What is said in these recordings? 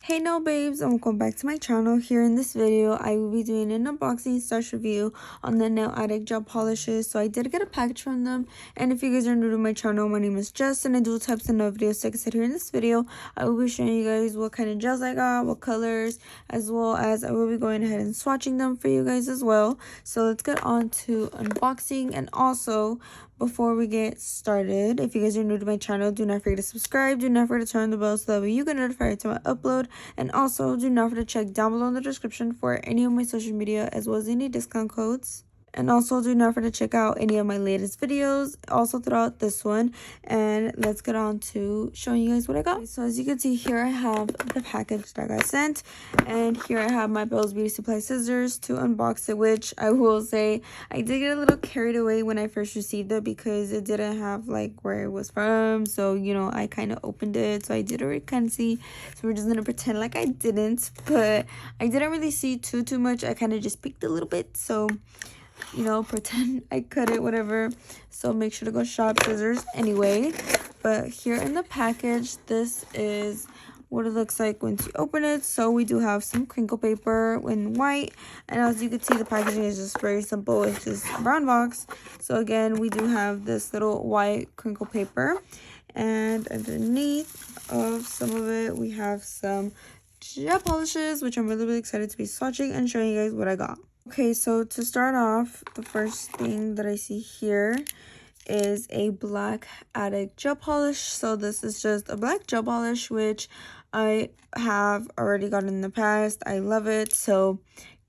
Hey nail babes, and welcome back to my channel. Here in this video I will be doing an unboxing / review on the Nail Addict gel polishes. So I did get a package from them, and if you guys are new to my channel, my name is Jess and I do types of nail videos. So like I said, here in this video I will be showing you guys what kind of gels I got, what colors, as well as I will be going ahead and swatching them for you guys as well. So let's get on to unboxing. And also, before we get started, if you guys are new to my channel, do not forget to subscribe, do not forget to turn on the bell so that way you get notified to my upload. And also, do not forget to check down below in the description for any of my social media as well as any discount codes. And also, do not forget to check out any of my latest videos also throughout this one. And let's get on to showing you guys what I got. So as you can see, here I have the package that I got sent, and here I have my Bell's Beauty Supply scissors to unbox it, which I will say I did get a little carried away when I first received it because it didn't have like where it was from. So you know, I kind of opened it, so I did already kind of see. So we're just gonna pretend like I didn't, but I didn't really see too much. I kind of just peeked a little bit, so you know, pretend I cut it, whatever. So make sure to go shop scissors anyway. But here in the package, this is what it looks like once you open it. So we do have some crinkle paper in white, and as you can see, the packaging is just very simple. It's just a brown box. So again, we do have this little white crinkle paper, and underneath of some of it we have some gel polishes, which I'm really excited to be swatching and showing you guys what I got. Okay, so to start off, the first thing that I see here is a black addict gel polish. So this is just a black gel polish, which I have already gotten in the past. I love it, so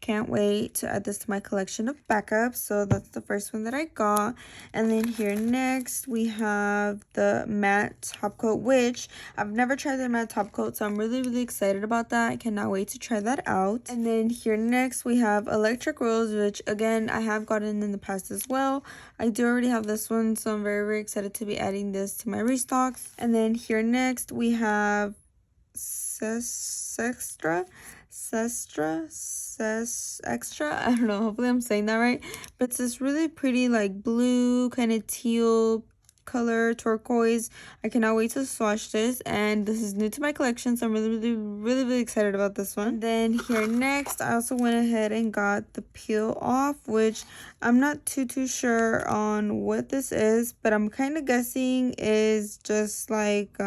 can't wait to add this to my collection of backups. So that's the first one that I got. And then here next we have the matte top coat, which I've never tried the matte top coat, so I'm really excited about that. I cannot wait to try that out. And then here next we have electric rose, which again I have gotten in the past as well. I do already have this one, so I'm very excited to be adding this to my restocks. And then here next we have Extra. I don't know, hopefully I'm saying that right, but it's this really pretty like blue kind of teal color, turquoise. I cannot wait to swatch this, and this is new to my collection, so I'm really excited about this one. And then here next I also went ahead and got the peel off, which I'm not too sure on what this is, but I'm kind of guessing is just like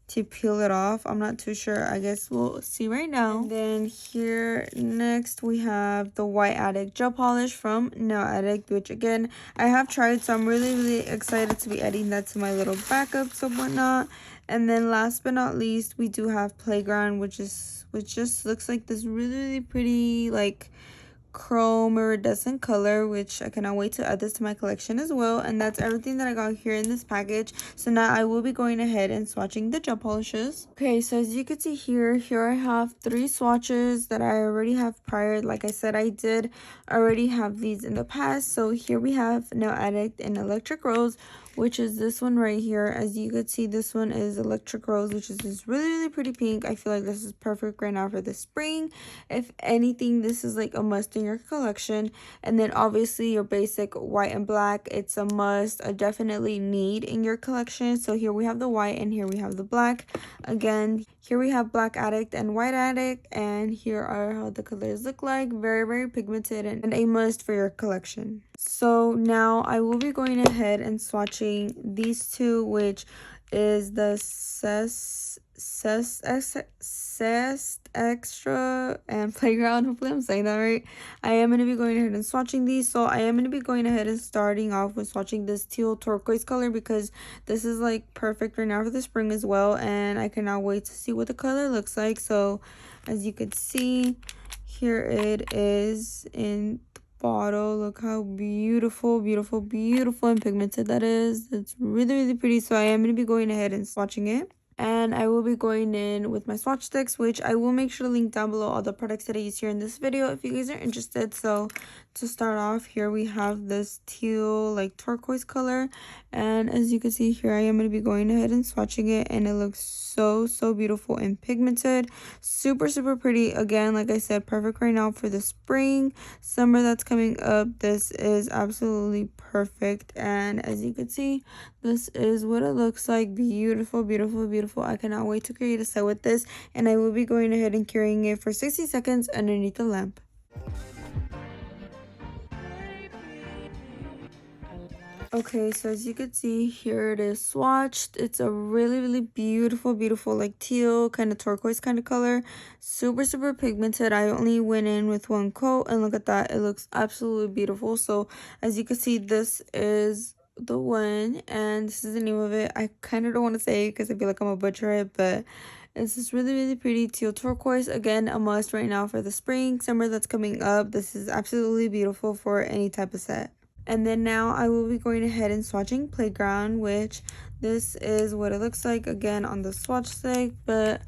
to peel it off. I'm not too sure. I guess we'll see right now. And then here next we have the white addict gel polish from Nail Addict, which again I have tried, so I'm really excited to be adding that to my little backups and whatnot. And then last but not least we do have Playground, which just looks like this really pretty like chrome iridescent color, which I cannot wait to add this to my collection as well. And that's everything that I got here in this package. So now I will be going ahead and swatching the gel polishes. Okay, so as you can see here I have 3 swatches that I already have prior. Like I said, I did already have these in the past. So here we have Nail Addict and Electric Rose, which is this one right here. As you could see, this one is Electric Rose, which is this really pretty pink. I feel like this is perfect right now for the spring. If anything, this is like a must in your collection. And then obviously your basic white and black, it's a must, a definitely need in your collection. So here we have the white and here we have the black. Again, here we have Black Addict and White Addict, and here are how the colors look like. Very pigmented and a must for your collection. So now I will be going ahead and swatching these two, which is the Extra and Playground. Hopefully I'm saying that right. I am going to be going ahead and swatching these. So I am going to be going ahead and starting off with swatching this teal turquoise color, because this is like perfect right now for the spring as well, and I cannot wait to see what the color looks like. So as you could see, here it is in bottle. Look how beautiful and pigmented that is. It's really pretty. So I am going to be going ahead and swatching it, and I will be going in with my swatch sticks, which I will make sure to link down below all the products that I use here in this video if you guys are interested. So to start off, here we have this teal like turquoise color, and as you can see here, I am going to be going ahead and swatching it, and it looks so beautiful and pigmented. Super pretty. Again, like I said, perfect right now for the spring summer that's coming up. This is absolutely perfect. And as you can see, this is what it looks like. Beautiful, beautiful, beautiful. I cannot wait to create a set with this, and I will be going ahead and curing it for 60 seconds underneath the lamp. Okay, so as you can see, here it is swatched. It's a really, really beautiful, beautiful, like teal, kind of turquoise kind of color. Super, super pigmented. I only went in with one coat, and look at that. It looks absolutely beautiful. So as you can see, this is the one, and this is the name of it. I kind of don't want to say it because I feel like I'm going to butcher it, but it's this really, really pretty teal turquoise. Again, a must right now for the spring, summer that's coming up. This is absolutely beautiful for any type of set. And then now I will be going ahead and swatching Playground, which this is what it looks like again on the swatch stick. But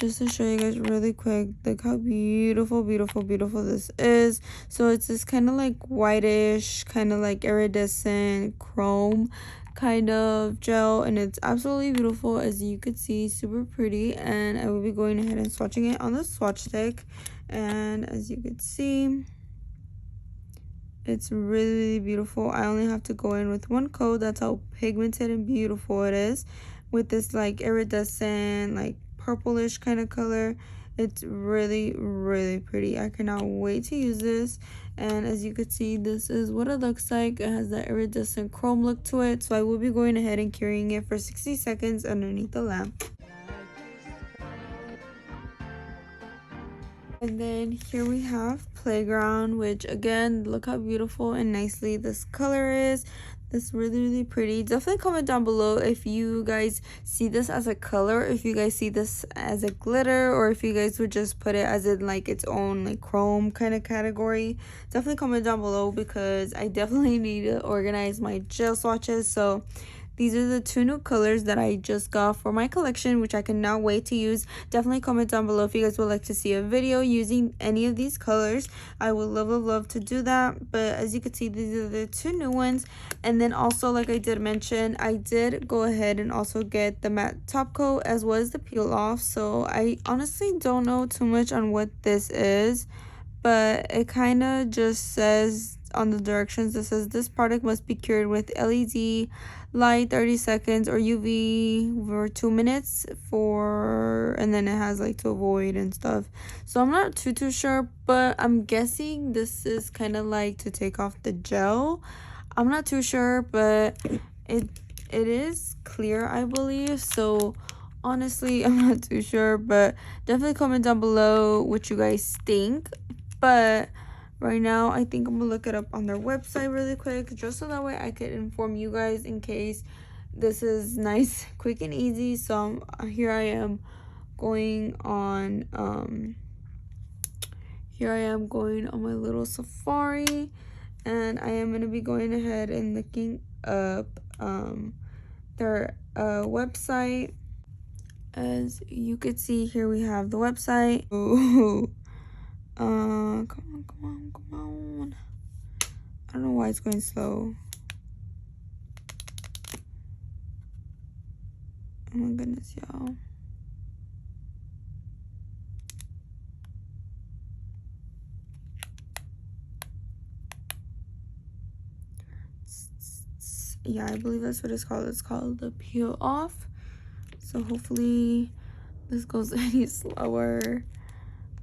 just to show you guys really quick, like how beautiful, beautiful, beautiful this is. So it's this kind of like whitish, kind of like iridescent chrome kind of gel, and it's absolutely beautiful. As you could see, super pretty. And I will be going ahead and swatching it on the swatch stick, and as you could see, it's really, really beautiful. I only have to go in with one coat. That's how pigmented and beautiful it is, with this like iridescent, like purplish kind of color. It's really, really pretty. I cannot wait to use this. And as you can see, this is what it looks like. It has that iridescent chrome look to it. So I will be going ahead and curing it for 60 seconds underneath the lamp. And then here we have Playground, which again, look how beautiful and nicely this color is. This really, really pretty. Definitely comment down below if you guys see this as a color, if you guys see this as a glitter, or if you guys would just put it as in like its own like chrome kind of category. Definitely comment down below, because I definitely need to organize my gel swatches. So these are the two new colors that I just got for my collection, which I cannot wait to use. Definitely comment down below if you guys would like to see a video using any of these colors. I would love, love, love to do that. But as you can see, these are the two new ones. And then also, like I did mention, I did go ahead and also get the matte top coat as well as the peel off. So I honestly don't know too much on what this is, but it kind of just says on the directions, it says this product must be cured with LED light 30 seconds or UV for 2 minutes for, and then it has like to avoid and stuff. So I'm not too sure, but I'm guessing this is kind of like to take off the gel. I'm not too sure, but it is clear, I believe. So honestly, I'm not too sure, but definitely comment down below what you guys think. But right now, I think I'm gonna look it up on their website really quick, just so that way I could inform you guys in case this is nice, quick, and easy. So here I am going on my little safari, and I am gonna be going ahead and looking up their website. As you could see, here we have the website. Ooh. Come on. I don't know why it's going slow. Oh my goodness, y'all. Yeah, I believe that's what it's called. It's called the peel off. So hopefully this goes any slower.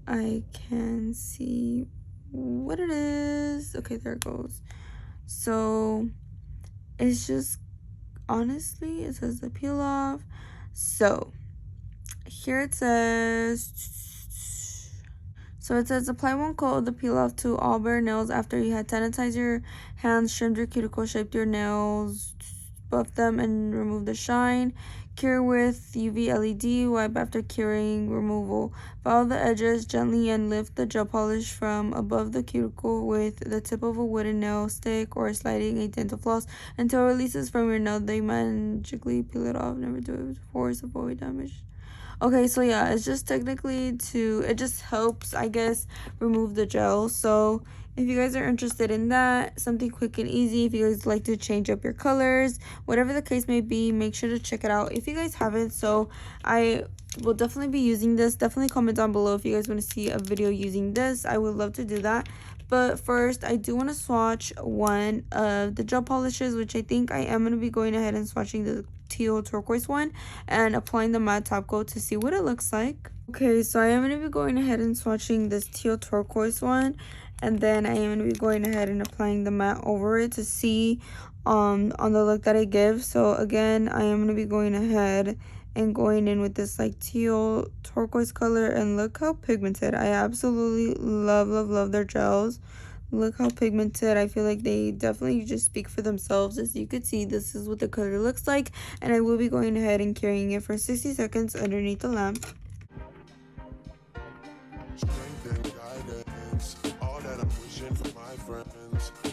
I can see what it is. Okay, there it goes. So it's just, honestly, it says the peel off. So here it says, apply one coat of the peel off to all bare nails after you had sanitized your hands, trimmed your cuticle, shaped your nails, buffed them, and remove the shine. Cure with UV LED. Wipe after curing removal. Follow the edges gently and lift the gel polish from above the cuticle with the tip of a wooden nail stick or sliding a dental floss until it releases from your nail. They magically peel it off. Never do it before to avoid damage. Okay, so yeah, it's just technically it just helps, I guess, remove the gel. So if you guys are interested in that, something quick and easy, if you guys like to change up your colors, whatever the case may be, make sure to check it out if you guys haven't. So I will definitely be using this. Definitely comment down below if you guys want to see a video using this. I would love to do that. But first, I do want to swatch one of the gel polishes, which I think I am going to be going ahead and swatching the teal turquoise one and applying the matte top coat to see what it looks like. Okay, so I am going to be going ahead and swatching this teal turquoise one, and then I am going to be going ahead and applying the matte over it to see on the look that it gives. So again, I am going to be going ahead and going in with this like teal turquoise color, and look how pigmented. I absolutely love their gels. Look how pigmented. I feel like they definitely just speak for themselves. As you could see, this is what the color looks like, and I will be going ahead and carrying it for 60 seconds underneath the lamp.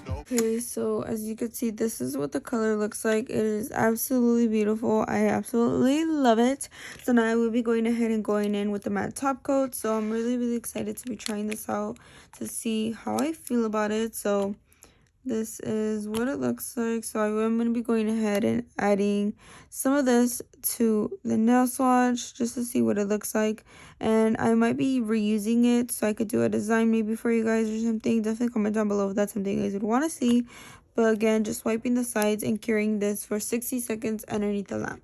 Okay, so as you can see, this is what the color looks like. It is absolutely beautiful. I absolutely love it. So now I will be going ahead and going in with the matte top coat. So I'm really excited to be trying this out to see how I feel about it. So this is what it looks like. So I am going to be going ahead and adding some of this to the nail swatch just to see what it looks like. And I might be reusing it so I could do a design maybe for you guys or something. Definitely comment down below if that's something you guys would want to see. But again, just wiping the sides and curing this for 60 seconds underneath the lamp.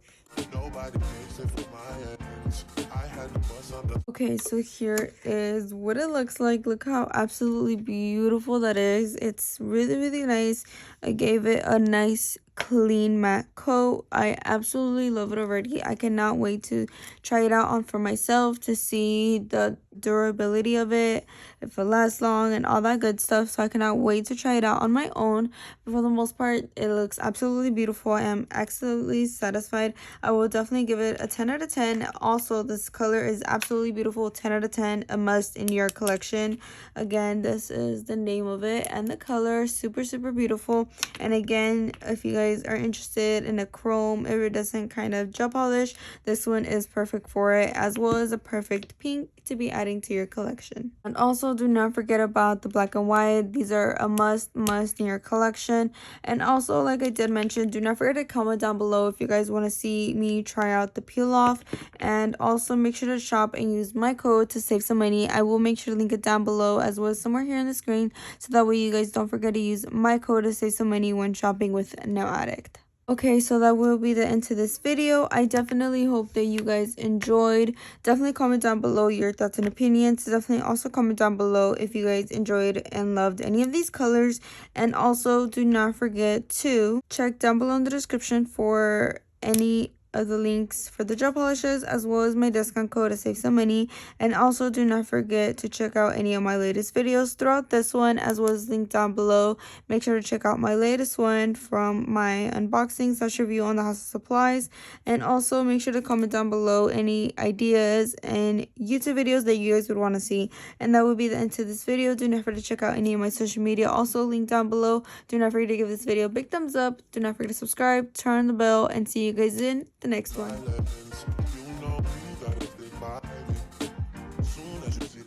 Okay, so here is what it looks like. Look how absolutely beautiful that is. It's really nice. I gave it a nice clean matte coat. I absolutely love it already. I cannot wait to try it out on for myself to see the durability of it, if it lasts long and all that good stuff. So I cannot wait to try it out on my own. But for the most part, it looks absolutely beautiful. I am absolutely satisfied. I will definitely give it a 10 out of 10. Also, this color is absolutely beautiful. 10 out of 10, a must in your collection. Again, this is the name of it, and the color super beautiful. And again, if you guys are interested in a chrome iridescent kind of gel polish, this one is perfect for it, as well as a perfect pink to be adding to your collection. And also, do not forget about the black and white. These are a must in your collection. And also, like I did mention, do not forget to comment down below if you guys want to see me try out the peel off. And also make sure to shop and use my code to save some money. I will make sure to link it down below as well as somewhere here on the screen, so that way you guys don't forget to use my code to save some money when shopping with Nail Addict. Okay, so that will be the end to this video. I definitely hope that you guys enjoyed. Definitely comment down below your thoughts and opinions. Definitely also comment down below if you guys enjoyed and loved any of these colors. And also, do not forget to check down below in the description for any of the links for the gel polishes, as well as my discount code to save some money. And also, do not forget to check out any of my latest videos throughout this one, as well as linked down below. Make sure to check out my latest one from my unboxing / review on the House of Supplies. And also make sure to comment down below any ideas and YouTube videos that you guys would want to see. And that will be the end to this video. Do not forget to check out any of my social media, also linked down below. Do not forget to give this video a big thumbs up. Do not forget to subscribe, turn on the bell, and see you guys in the next one.